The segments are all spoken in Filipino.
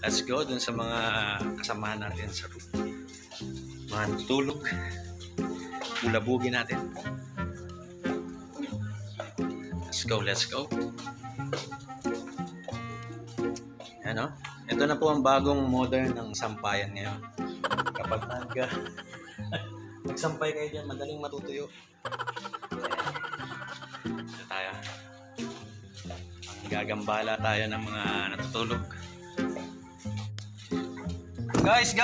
let's go dun sa mga kasamahan natin sa room. Mga tutulog. Bulabugin natin. Let's go, let's go. Ano? Ito na po ang bagong modern ng sampayan ngayon. Kapag nagsampay kayo dyan, madaling matutuyo. Ito tayo. Gagambala tayo ng mga natutulog. Guys!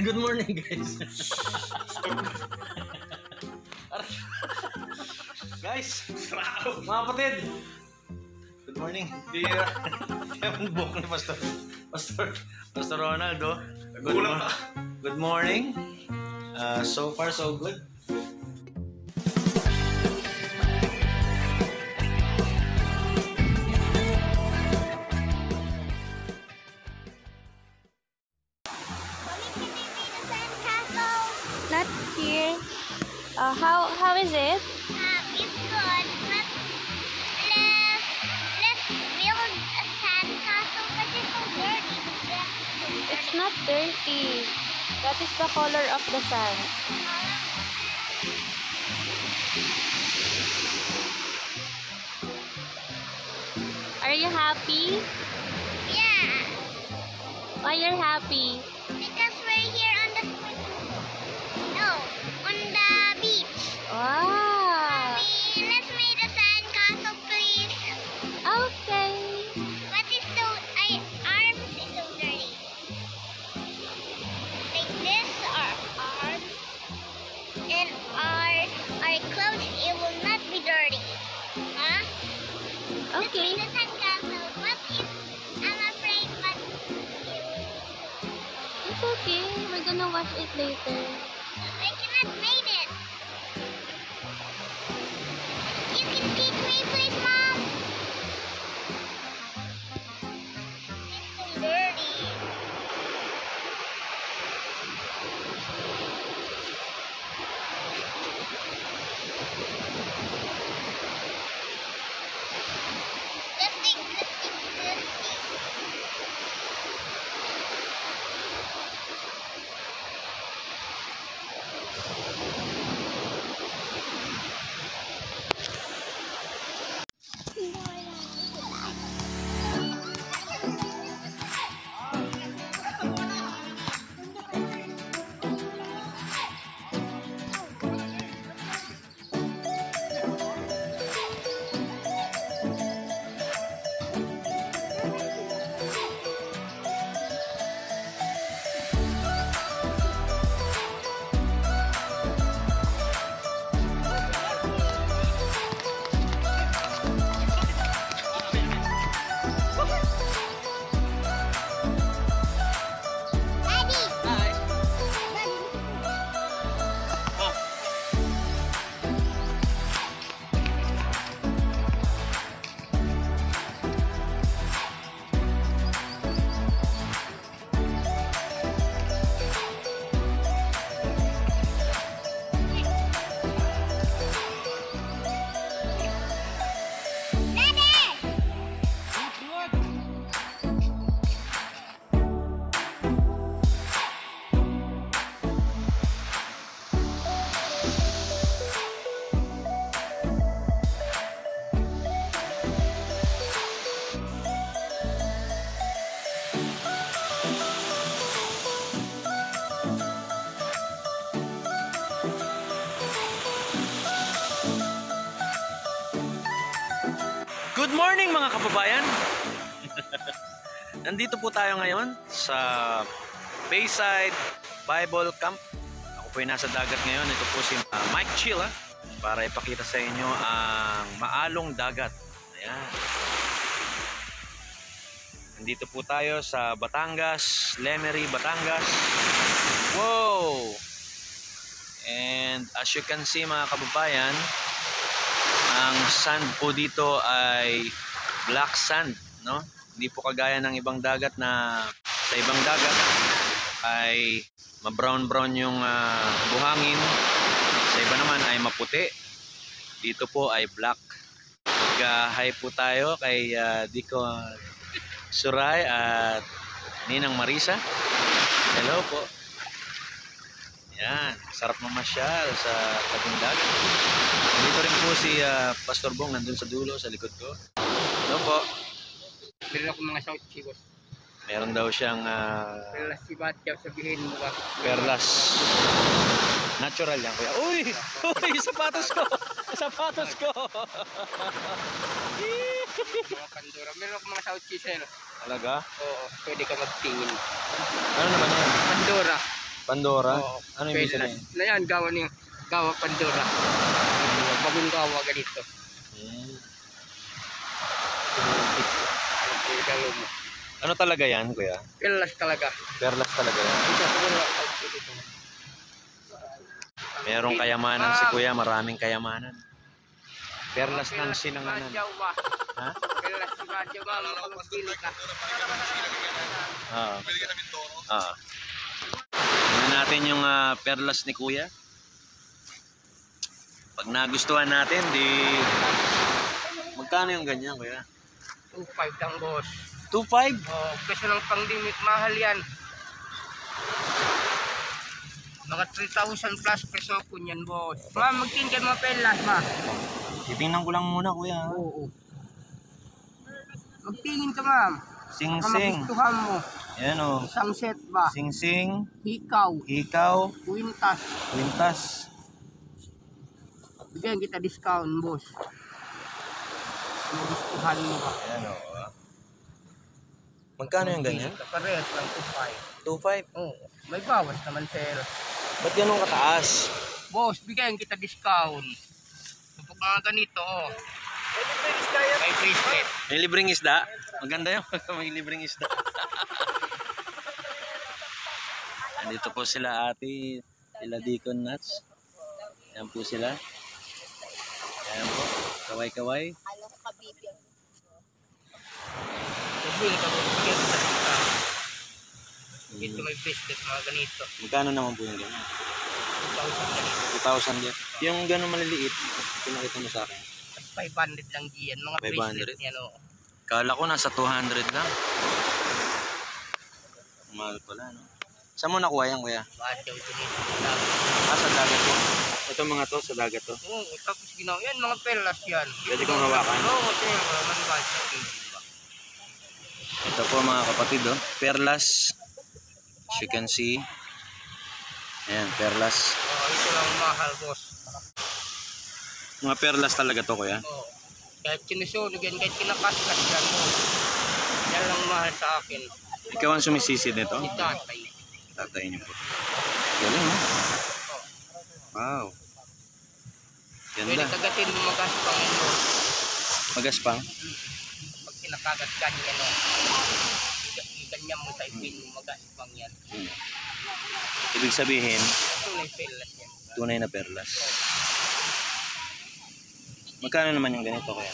Good morning, guys. Guys, mga kapatid. Good morning. Yung book ni Pastor Ronaldo. Good morning. So far, so good. Not here. How is it? It's good, but let's build a sandcastle, but it's so dirty. It's not dirty. That is the color of the sand. Are you happy? Yeah, Why you're happy? because we're here on the beach. Wow. Let's make a sandcastle, please. Okay. But it's so arms is so dirty. Like this, our arms and our clothes, it will not be dirty. Huh? Okay. Let's make a sandcastle. But I'm afraid, but It's okay. We're gonna wash it later. I cannot make it. You can teach me, please, Mom. It's so dirty. Let's take. Good morning mga kababayan! Nandito po tayo ngayon sa Bayside Bible Camp. Ako po ay nasa dagat ngayon. Ito po si Mike Chilla para ipakita sa inyo ang maalong dagat. Ayan. Nandito po tayo sa Batangas, Lemery, Batangas. Wow! And as you can see mga kababayan, ang sand po dito ay black sand, no? Hindi po kagaya ng ibang dagat na sa ibang dagat ay ma-brown-brown yung buhangin. Sa iba naman ay maputi. Dito po ay black. Mag-hi po tayo kay Dico Suray at Ninang Marisa. Hello po. Yan, sarap mamasyal sa tabing dagat. Dito rin po si Pastor Bong nandun sa dulo, sa likod ko. Hello po. Meron ako mga South Chivos. Meron daw siyang Perlas si Batyaw, sabihin mo ba? perlas. Natural yan, kuya. Uy! Uy! Sapatos ko! Sapatos ko! Mga Pandora. Meron ako mga South Chivos. Talaga? Oo, pwede ka magtingin. Ano naman yan? Pandora. Pandora? Oo, Ano yung bisa perlas. niya? Na yan, gawa niya. Gawa Pandora. Bagong gawa ganito. Ano talaga yan, kuya? Perlas talaga. Perlas talaga yan. Ito sa mga South Chivos. Merong kayamanan si kuya, maraming kayamanan. Perlas ng sinanganan. Batyaw ba? Ha? Perlas si Batyaw ba? Magpili ka. Oo. Oo. Tingnan natin yung perlas ni kuya. Pag nagustuhan natin, di... Magkano yung ganyan, kuya? 2.5 lang, boss. 2.5? Oh, kasi ng pandemic, mahal yan. Mga 3,000 plus peso po yan, boss. Ma'am, magtingin kayo mga pelas, ma. Titingnan ko lang muna, kuya. Oo. Magtingin ka, ma'am. Baka Sing-sing. magustuhan mo. Yan o. Isang set ba? Sing-sing. Hikaw. Ikaw. Quintas. Quintas. Bigyan kita discount, boss. Magustuhan mo ba? Yan o. Magkano yung ganyan? Parehas lang 2.5. 2.5. Oo. May bawas naman, sir. Ba't ganun kataas? Boss, bigyan kita discount. Kapag mga ganito, oh. May bracelet. May libreng isda? Maganda yun. May libreng isda. Andito po sila ate, sila Deacon Nuts. Yan po sila. Yan po. Kaway-kaway. Bigyan ka, bigyan kita discount. Ito may bracelet, mga ganito. Magkano naman po yung ganyan? 2,000 ganito. 2,000 yan. Yung gano'n maliliit, pinakita mo sa akin. 500 lang diyan, mga 500? bracelet yan, oh. Kala ko nasa 200 lang. Mahal pala, no? Saan mo nakuha yan, kuya? Batyaw dito. Sa dagat po. Ito mga to, sa dagat to. Oo, tapos ginawa yan, mga perlas yan. Pwede kong hawakan? Oo, sir, wala man batyaw. Ito po mga kapatid, oh. Perlas. As you can see. Ayan, perlas. Oo, ito lang mahal, boss. Mga perlas talaga to, kuya. Oo. Kahit sinusunog yan, kahit kinakaskas yan, boss. Yan lang mahal sa akin. Ikaw ang sumisisid nito? Si tatay. Tatay niyo po. Galing, oh. Wow. Pwede Ganda. kagatin mo magaspang yan, boss. Magaspang. Pag kinakagaskan yan, oh. Ganyan mo sa ipin mo, magaspang yan. Ibig sabihin, Ito na yung perlas yan. tunay na perlas. Magkano naman yung ganito, kuya?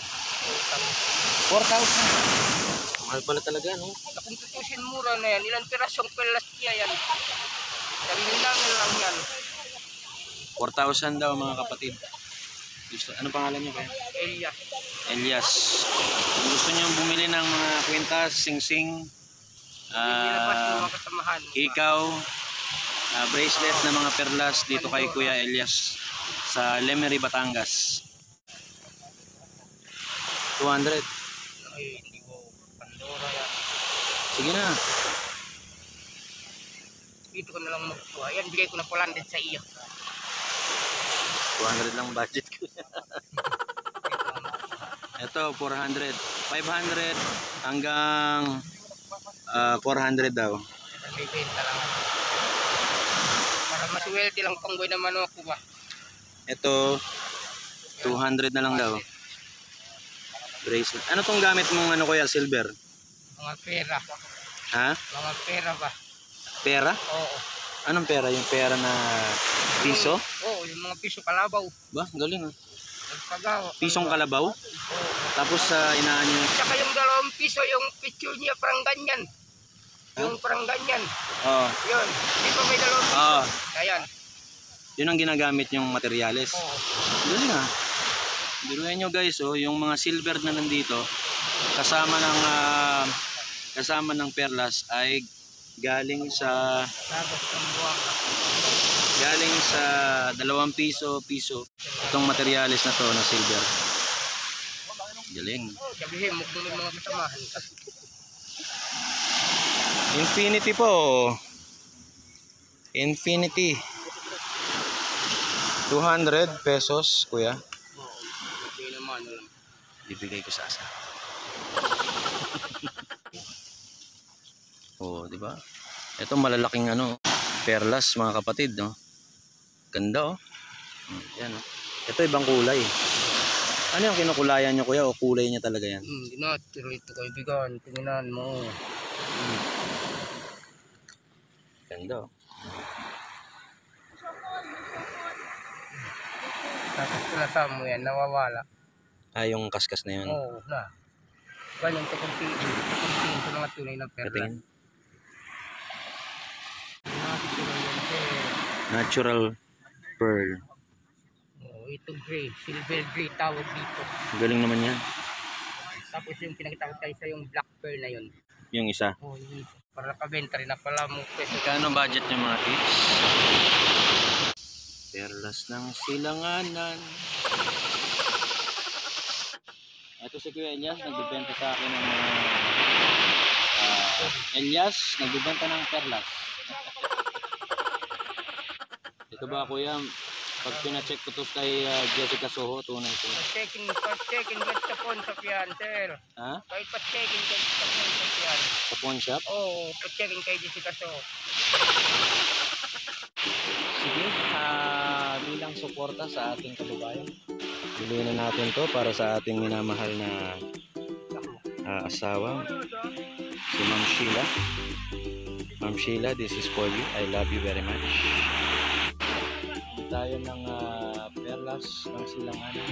4,000. Mahal pala talaga, no? Kung tutusin mura na yan, ilang pirasong perlas niya yan. Sarili namin lang yan. 4,000 daw, mga kapatid. Gusto, ano pangalan niyo, kuya? Elias. Elias. Kung gusto niyo bumili ng mga kwintas, sing-sing, Nilabas yung mga kasamahan. ikaw, bracelet na mga perlas dito kay Kuya Elias sa Lemery, Batangas. 200. Ay, hindi ko Pandora yan. Sige na. Dito ko na lang magkuha. Yan, bigay ko na 400 sa iyo. 200 lang budget ko. Ito, 400. 500 hanggang 400 daw. Bibenta lang. Para maswerte lang pangboy na manok ko ba. Ito, 200 na lang daw. Bracelet. Ano tong gamit mong ano, kuya, silver? Mga pera. Ha? Mga pera ba? Pera? Oo. Anong pera? Yung pera na piso? Oo, yung mga piso kalabaw. Ba, galing ah. Nagpagawa. Pisong kalabaw? Oo. Tapos inaan nyo. Tsaka yung 2 piso, yung picture niya parang ganyan. Yung parang ganyan. Oo. Yun. Di ba may 2 piso? Oo. Ayan. Yun ang ginagamit yung materyales. Oo. Galing ah. Biruin nyo guys, oh, yung mga silver na nandito, kasama ng perlas ay galing sa Labas ng buwaka. 2 piso. Itong materialis na to na silver. Galing. Sabihin mo kung may mga kasamahan. Infinity po. Infinity. 200 pesos, kuya. Okay naman. Ibigay ko sa asa. Oh, di ba? Ito malalaking perlas mga kapatid, no. Ganda, oh. Yan, oh. Ito ibang kulay. Ano yung kinukulayan niyo, kuya, o kulay niya talaga yan? Hindi na, pero ito kaibigan, tingnan mo. Ganda, oh. Tapos pinasama mo yan, nawawala. Ah, yung kaskas na yun. Oo, na. Ganyan ito kung tingin ko mga tunay ng perla. Katingin. Natural yan, Natural pearl. Oo, ito gray, silver gray tawag dito. Galing naman yan. Tapos yung pinakita ko tayo sa yung black pearl na yun. Yung isa. Oo, yung ito. Para nakabenta rin na pala mo pwesto. Kano budget niyo mga tips? Perlas ng silanganan. Ito si Kuya Elias, nagbibenta sa akin ng mga Elias, nagbibenta ng perlas. Ito ba kuya, pag pina-check ko to kay Jessica Soho, tunay to. Pa-checking get sa pawn shop yan, sir. Ha? Kahit pa-checking get sa pawn shop yan. Sa pawn shop? Oo, pa-checking kay Jessica So. Sige, bilang suporta sa ating kababayan. Bilhin na natin to para sa ating minamahal na asawa, si Ma'am Sheila. Ma'am Sheila, this is for you. I love you very much. Tayo ng perlas ng silanganan.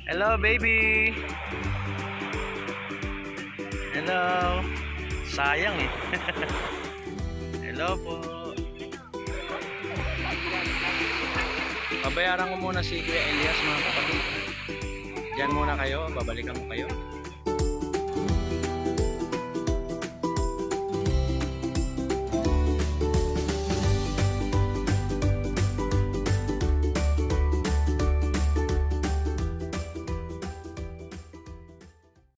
Hello, baby! Hello! Sayang eh. Hello po. Pabayaran ko muna si Kuya Elias mga kapatid. Diyan muna kayo, babalikan ko kayo.